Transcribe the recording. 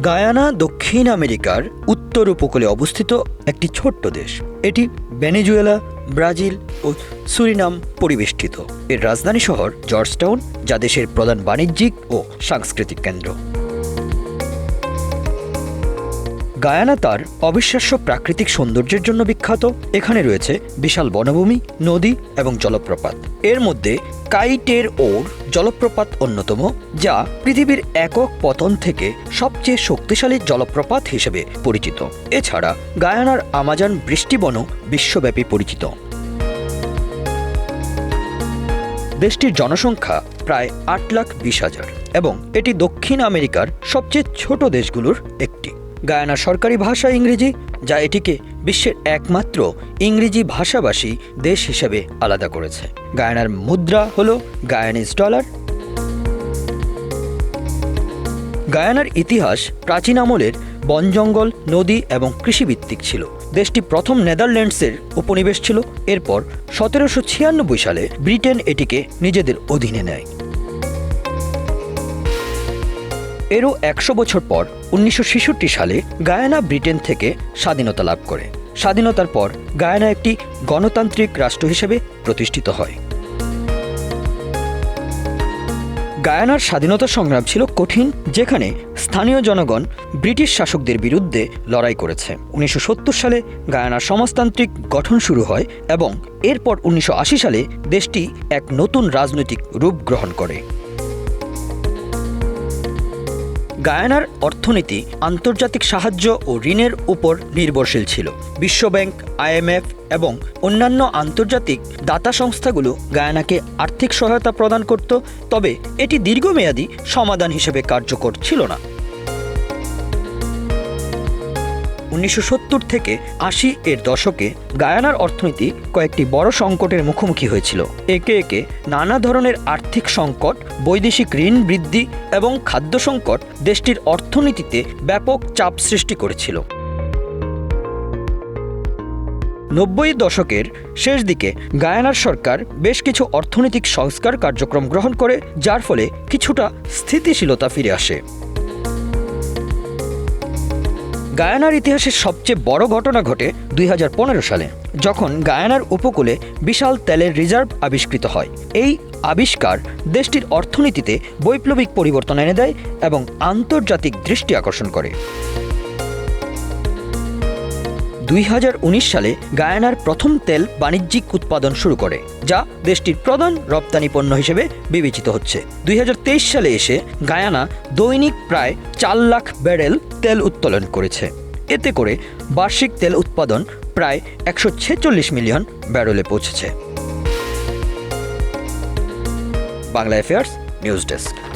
গায়ানা দক্ষিণ আমেরিকার উত্তর উপকূলে অবস্থিত একটি ছোট্ট দেশ। এটি ভেনেজুয়েলা, ব্রাজিল ও সুরিনাম পরিবেষ্টিত। এর রাজধানী শহর জর্জটাউন, যা দেশের প্রধান বাণিজ্যিক ও সাংস্কৃতিক কেন্দ্র। গায়ানা তার অবিশ্বাস্য প্রাকৃতিক সৌন্দর্যের জন্য বিখ্যাত। এখানে রয়েছে বিশাল বনভূমি, নদী এবং জলপ্রপাত। এর মধ্যে কাইটের-ওর জলপ্রপাত অন্যতম, যা পৃথিবীর একক পতন থেকে সবচেয়ে শক্তিশালী জলপ্রপাত হিসেবে পরিচিত। এছাড়া গায়ানার আমাজন বৃষ্টিবনও বিশ্বব্যাপী পরিচিত। দেশটির জনসংখ্যা প্রায় 8,20,000 এবং এটি দক্ষিণ আমেরিকার সবচেয়ে ছোট দেশগুলোর একটি। গায়ানার সরকারি ভাষা ইংরেজি, যা এটিকে বিশ্বের একমাত্র ইংরেজি ভাষাভাষী দেশ হিসেবে আলাদা করেছে। গায়ানার মুদ্রা হল গায়ানিজ ডলার। গায়ানার ইতিহাস প্রাচীন আমলের বন জঙ্গল, নদী এবং কৃষিভিত্তিক ছিল। দেশটি প্রথম নেদারল্যান্ডসের উপনিবেশ ছিল। এরপর 1796 সালে ব্রিটেন এটিকে নিজেদের অধীনে নেয়। এরও 100 বছর পর 1966 সালে গায়ানা ব্রিটেন থেকে স্বাধীনতা লাভ করে। স্বাধীনতার পর গায়ানা একটি গণতান্ত্রিক রাষ্ট্র হিসেবে প্রতিষ্ঠিত হয়। গায়ানার স্বাধীনতা সংগ্রাম ছিল কঠিন, যেখানে স্থানীয় জনগণ ব্রিটিশ শাসকদের বিরুদ্ধে লড়াই করেছে। 1970 সালে গায়ানার সমাজতান্ত্রিক গঠন শুরু হয় এবং এরপর 1980 সালে দেশটি এক নতুন রাজনৈতিক রূপ গ্রহণ করে। গায়ানার অর্থনীতি আন্তর্জাতিক সাহায্য ও ঋণের উপর নির্ভরশীল ছিল। বিশ্বব্যাংক, IMF এবং অন্যান্য আন্তর্জাতিক দাতা সংস্থাগুলো গায়ানাকে আর্থিক সহায়তা প্রদান করত, তবে এটি দীর্ঘমেয়াদী সমাধান হিসেবে কার্যকর ছিল না। 1970 থেকে 80 এর দশকে গায়ানার অর্থনীতি কয়েকটি বড় সংকটের মুখোমুখি হয়েছিল। একে একে নানা ধরনের আর্থিক সংকট, বৈদেশিক ঋণ বৃদ্ধি এবং খাদ্য সংকট দেশটির অর্থনীতিতে ব্যাপক চাপ সৃষ্টি করেছিল। 90 দশকের শেষ দিকে গায়ানার সরকার বেশ কিছু অর্থনৈতিক সংস্কার কার্যক্রম গ্রহণ করে, যার ফলে কিছুটা স্থিতিশীলতা ফিরে আসে। গায়ানার ইতিহাসের সবচেয়ে বড় ঘটনা ঘটে 2015 সালে, যখন গায়ানার উপকূলে বিশাল তেলের রিজার্ভ আবিষ্কৃত হয়। এই আবিষ্কার দেশটির অর্থনীতিতে বৈপ্লবিক পরিবর্তন এনে দেয় এবং আন্তর্জাতিক দৃষ্টি আকর্ষণ করে। 2019 সালে গায়ানার প্রথম তেল বাণিজ্যিক উৎপাদন শুরু করে, যা দেশটির প্রধান রপ্তানি পণ্য হিসেবে বিবেচিত হচ্ছে। 2023 সালে এসে গায়ানা দৈনিক প্রায় 4 লাখ ব্যারেল তেল উত্তোলন করেছে। এতে করে বার্ষিক তেল উৎপাদন প্রায় 146 মিলিয়ন ব্যারেলে পৌঁছেছে। Bangla affairs news desk.